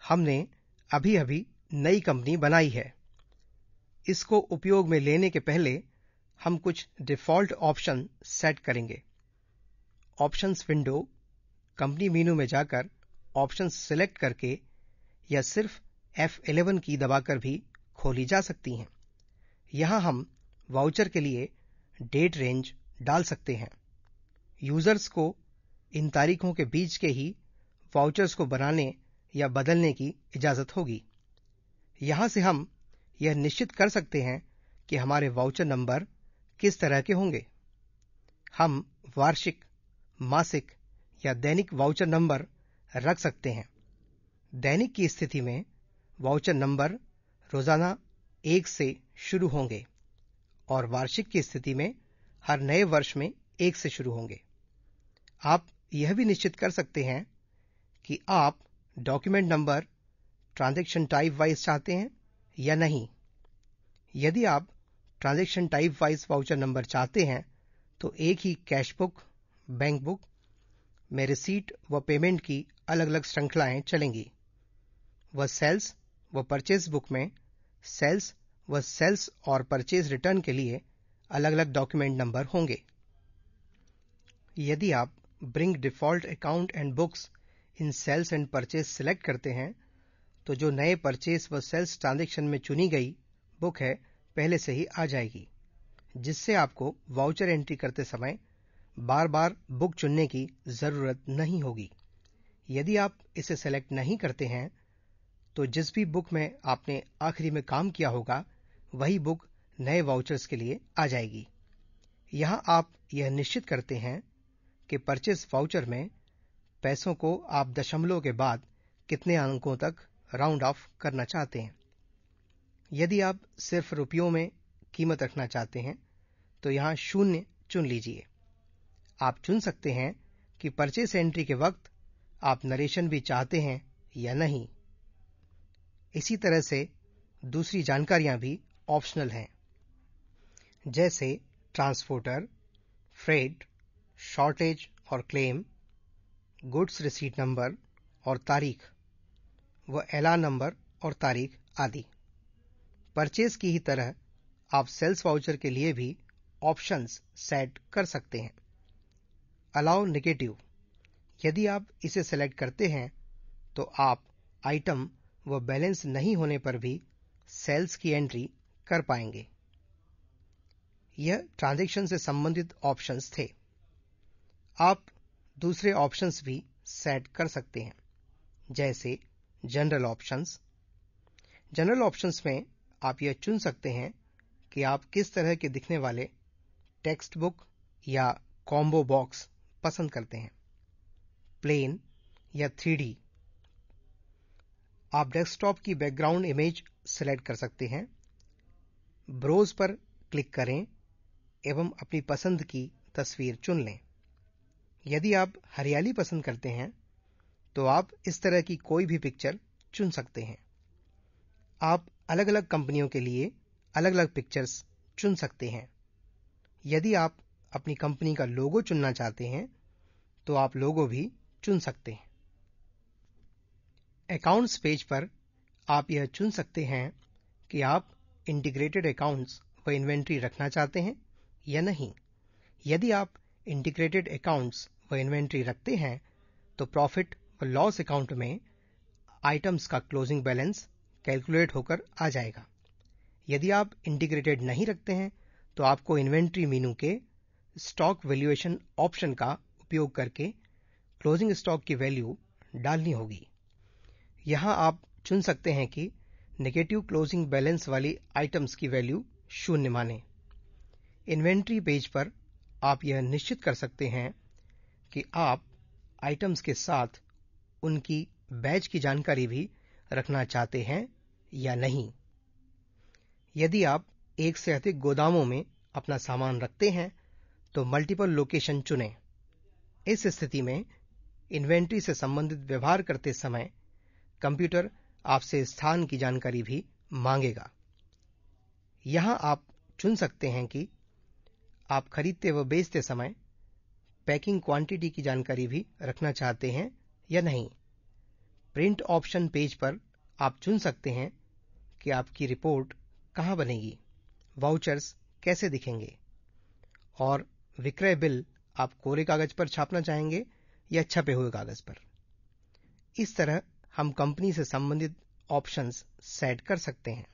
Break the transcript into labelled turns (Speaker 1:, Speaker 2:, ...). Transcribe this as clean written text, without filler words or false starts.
Speaker 1: हमने अभी अभी नई कंपनी बनाई है। इसको उपयोग में लेने के पहले हम कुछ डिफ़ॉल्ट ऑप्शन सेट करेंगे। ऑप्शंस विंडो कंपनी मेनू में जाकर ऑप्शंस सेलेक्ट करके या सिर्फ F11 की दबाकर भी खोली जा सकती हैं। यहाँ हम वाउचर के लिए डेट रेंज डाल सकते हैं। यूजर्स को इन तारीखों के बीच के ही वाउचर्स को बनाने या बदलने की इजाजत होगी। यहाँ से हम यह निश्चित कर सकते हैं कि हमारे वाउचर नंबर किस तरह के होंगे। हम वार्षिक, मासिक या दैनिक वाउचर नंबर रख सकते हैं। दैनिक की स्थिति में वाउचर नंबर रोजाना 1 से शुरू होंगे और वार्षिक की स्थिति में हर नए वर्ष में 1 से शुरू होंगे। आप यह भी निश्चित कर सकते हैं कि आप document number transaction type wise चाहते हैं या नहीं। यदि आप transaction type wise voucher number चाहते हैं तो एक ही कैश बुक, बैंक बुक में रिसीट व पेमेंट की अलग अलग श्रृंखलाएं चलेंगी। वह सेल्स व परचेज बुक में सेल्स व सेल्स और परचेज रिटर्न के लिए अलग अलग डॉक्यूमेंट नंबर होंगे। यदि आप bring default account and books in sales and purchase select करते हैं तो जो नए परचेज व सेल्स ट्रांजैक्शन में चुनी गई बुक है पहले से ही आ जाएगी, जिससे आपको वाउचर एंट्री करते समय बार बार बुक चुनने की जरूरत नहीं होगी। यदि आप इसे सेलेक्ट नहीं करते हैं तो जिस भी बुक में आपने आखिरी में काम किया होगा वही बुक नए वाउचर्स के लिए आ जाएगी। यहाँ आप यह निश्चित करते हैं कि परचेज वाउचर में पैसों को आप दशमलव के बाद कितने अंकों तक राउंड ऑफ करना चाहते हैं। यदि आप सिर्फ रुपयों में कीमत रखना चाहते हैं तो यहाँ 0 चुन लीजिए। आप चुन सकते हैं कि परचेज एंट्री के वक्त आप नरेशन भी चाहते हैं या नहीं। इसी तरह से दूसरी जानकारियां भी ऑप्शनल हैं, जैसे ट्रांसपोर्टर, फ्रेट, शॉर्टेज और क्लेम, गुड्स रिसीट नंबर और तारीख व एलान नंबर और तारीख आदि। परचेज की ही तरह आप सेल्स वाउचर के लिए भी ऑप्शंस सेट कर सकते हैं। अलाउ नेगेटिव, यदि आप इसे सेलेक्ट करते हैं तो आप आइटम व बैलेंस नहीं होने पर भी सेल्स की एंट्री कर पाएंगे। यह ट्रांजैक्शन से संबंधित ऑप्शंस थे। आप दूसरे ऑप्शंस भी सेट कर सकते हैं, जैसे जनरल ऑप्शंस। जनरल ऑप्शंस में आप यह चुन सकते हैं कि आप किस तरह के दिखने वाले टेक्स्ट बुक या कॉम्बो बॉक्स पसंद करते हैं, प्लेन या 3D। आप डेस्कटॉप की बैकग्राउंड इमेज सेलेक्ट कर सकते हैं। ब्रोज पर क्लिक करें एवं अपनी पसंद की तस्वीर चुन लें। यदि आप हरियाली पसंद करते हैं तो आप इस तरह की कोई भी पिक्चर चुन सकते हैं। आप अलग अलग कंपनियों के लिए अलग अलग पिक्चर्स चुन सकते हैं। यदि आप अपनी कंपनी का लोगो चुनना चाहते हैं तो आप लोगो भी चुन सकते हैं। अकाउंट्स पेज पर आप यह चुन सकते हैं कि आप इंटीग्रेटेड अकाउंट्स व इन्वेंट्री रखना चाहते हैं या नहीं। यदि आप इंटीग्रेटेड अकाउंट्स व इन्वेंट्री रखते हैं तो प्रॉफिट व लॉस अकाउंट में आइटम्स का क्लोजिंग बैलेंस कैलकुलेट होकर आ जाएगा। यदि आप इंटीग्रेटेड नहीं रखते हैं तो आपको इन्वेंट्री मेनू के स्टॉक वैल्यूएशन ऑप्शन का उपयोग करके क्लोजिंग स्टॉक की वैल्यू डालनी होगी। यहाँ आप चुन सकते हैं कि नेगेटिव क्लोजिंग बैलेंस वाली आइटम्स की वैल्यू 0 माने। इन्वेंट्री पेज पर आप यह निश्चित कर सकते हैं कि आप आइटम्स के साथ उनकी बैच की जानकारी भी रखना चाहते हैं या नहीं। यदि आप एक से अधिक गोदामों में अपना सामान रखते हैं तो मल्टीपल लोकेशन चुनें। इस स्थिति में इन्वेंट्री से संबंधित व्यवहार करते समय कंप्यूटर आपसे स्थान की जानकारी भी मांगेगा। यहाँ आप चुन सकते हैं कि आप खरीदते व बेचते समय पैकिंग क्वांटिटी की जानकारी भी रखना चाहते हैं या नहीं। प्रिंट ऑप्शन पेज पर आप चुन सकते हैं कि आपकी रिपोर्ट कहाँ बनेगी, वाउचर्स कैसे दिखेंगे और विक्रय बिल आप कोरे कागज पर छापना चाहेंगे या छपे हुए कागज पर। इस तरह हम कंपनी से संबंधित ऑप्शंस सेट कर सकते हैं।